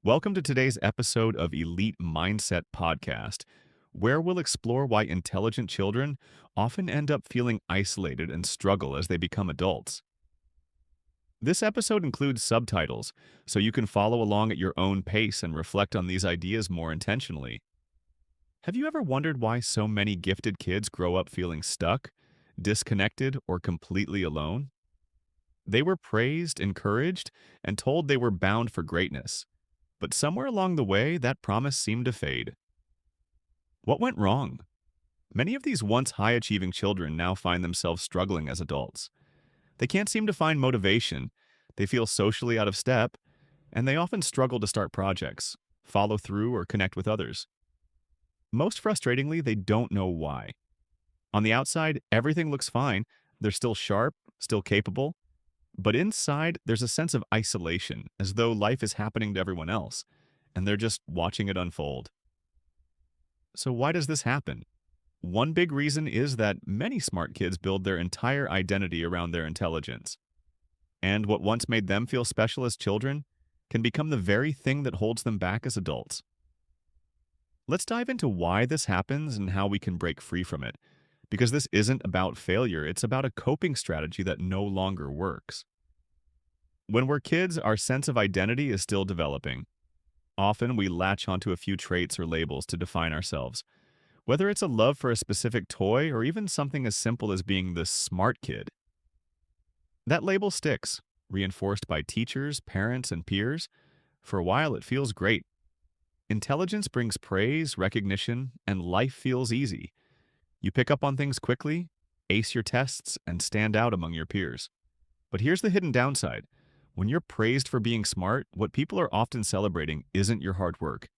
Welcome to today's episode of Elite Mindset Podcast, where we'll explore why intelligent children often end up feeling isolated and struggle as they become adults. This episode includes subtitles, so you can follow along at your own pace and reflect on these ideas more intentionally. Have you ever wondered why so many gifted kids grow up feeling stuck, disconnected, or completely alone? They were praised, encouraged, and told they were bound for greatness. But somewhere along the way, that promise seemed to fade. What went wrong? Many of these once high-achieving children now find themselves struggling as adults. They can't seem to find motivation, they feel socially out of step, and they often struggle to start projects, follow through, or connect with others. Most frustratingly, they don't know why. On the outside, everything looks fine. They're still sharp, still capable, but inside, there's a sense of isolation, as though life is happening to everyone else, and they're just watching it unfold. So why does this happen? One big reason is that many smart kids build their entire identity around their intelligence. And what once made them feel special as children can become the very thing that holds them back as adults. Let's dive into why this happens and how we can break free from it, because this isn't about failure, it's about a coping strategy that no longer works. When we're kids, our sense of identity is still developing. Often we latch onto a few traits or labels to define ourselves, whether it's a love for a specific toy or even something as simple as being the smart kid. That label sticks, reinforced by teachers, parents, and peers. For a while, it feels great. Intelligence brings praise, recognition, and life feels easy. You pick up on things quickly, ace your tests, and stand out among your peers. But here's the hidden downside. When you're praised for being smart, what people are often celebrating isn't your hard work.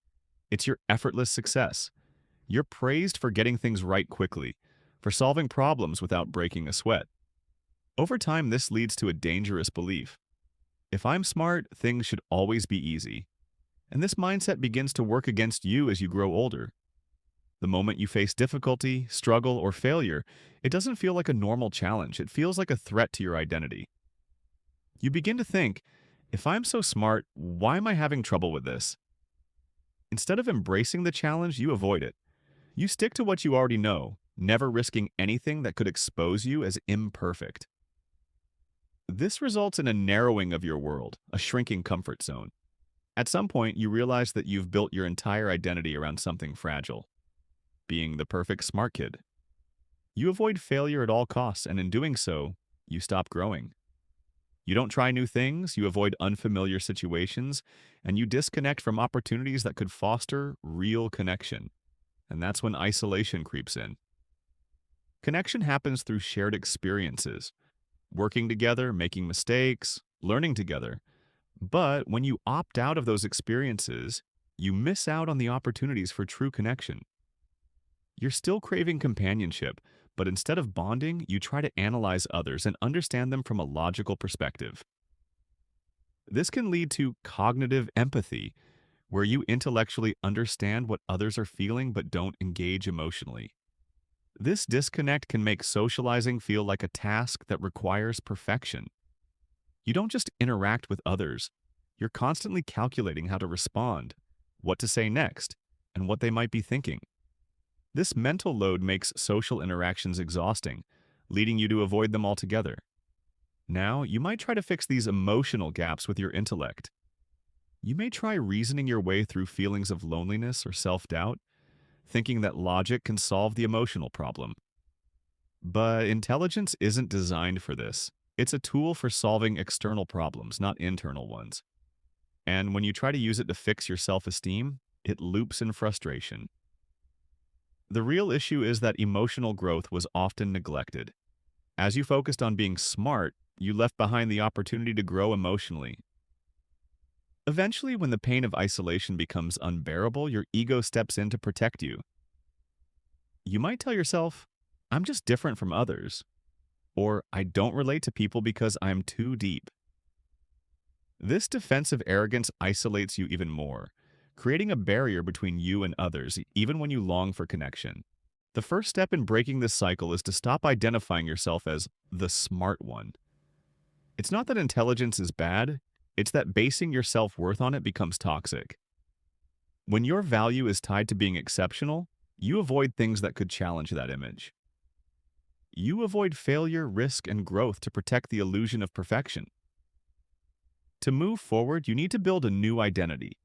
It's your effortless success. You're praised for getting things right quickly, for solving problems without breaking a sweat. Over time, this leads to a dangerous belief. If I'm smart, things should always be easy. And this mindset begins to work against you as you grow older. The moment you face difficulty, struggle, or failure, it doesn't feel like a normal challenge. It feels like a threat to your identity. You begin to think, if I'm so smart, why am I having trouble with this? Instead of embracing the challenge, you avoid it. You stick to what you already know, never risking anything that could expose you as imperfect. This results in a narrowing of your world, a shrinking comfort zone. At some point, you realize that you've built your entire identity around something fragile, being the perfect smart kid. You avoid failure at all costs, and in doing so, you stop growing. You don't try new things, you avoid unfamiliar situations, and you disconnect from opportunities that could foster real connection. And that's when isolation creeps in. Connection happens through shared experiences, working together, making mistakes, learning together. But when you opt out of those experiences, you miss out on the opportunities for true connection. You're still craving companionship, but instead of bonding, you try to analyze others and understand them from a logical perspective. This can lead to cognitive empathy, where you intellectually understand what others are feeling but don't engage emotionally. This disconnect can make socializing feel like a task that requires perfection. You don't just interact with others, you're constantly calculating how to respond, what to say next, and what they might be thinking. This mental load makes social interactions exhausting, leading you to avoid them altogether. Now, you might try to fix these emotional gaps with your intellect. You may try reasoning your way through feelings of loneliness or self-doubt, thinking that logic can solve the emotional problem. But intelligence isn't designed for this. It's a tool for solving external problems, not internal ones. And when you try to use it to fix your self-esteem, it loops in frustration. The real issue is that emotional growth was often neglected. As you focused on being smart, you left behind the opportunity to grow emotionally. Eventually, when the pain of isolation becomes unbearable, your ego steps in to protect you. You might tell yourself, I'm just different from others, or I don't relate to people because I'm too deep. This defensive arrogance isolates you even more, creating a barrier between you and others, even when you long for connection. The first step in breaking this cycle is to stop identifying yourself as the smart one. It's not that intelligence is bad, It's that basing your self-worth on it becomes toxic. When your value is tied to being exceptional, you avoid things that could challenge that image. You avoid failure, risk, and growth to protect the illusion of perfection. To move forward, you need to build a new identity,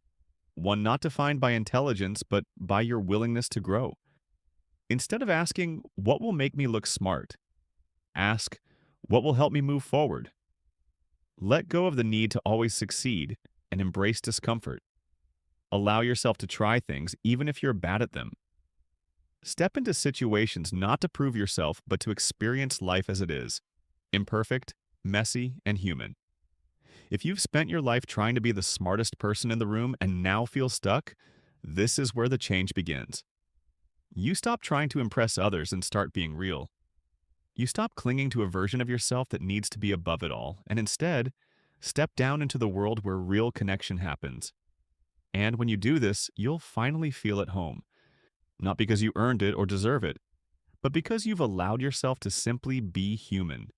one not defined by intelligence, but by your willingness to grow. Instead of asking, what will make me look smart? Ask, what will help me move forward? Let go of the need to always succeed and embrace discomfort. Allow yourself to try things, even if you're bad at them. Step into situations not to prove yourself, but to experience life as it is, imperfect, messy, and human. If you've spent your life trying to be the smartest person in the room and now feel stuck, this is where the change begins. You stop trying to impress others and start being real. You stop clinging to a version of yourself that needs to be above it all, and instead, step down into the world where real connection happens. And when you do this, you'll finally feel at home. Not because you earned it or deserve it, but because you've allowed yourself to simply be human.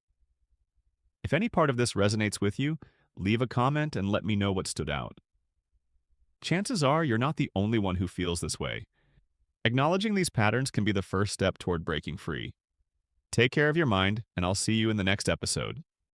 If any part of this resonates with you, leave a comment and let me know what stood out. Chances are you're not the only one who feels this way. Acknowledging these patterns can be the first step toward breaking free. Take care of your mind, and I'll see you in the next episode.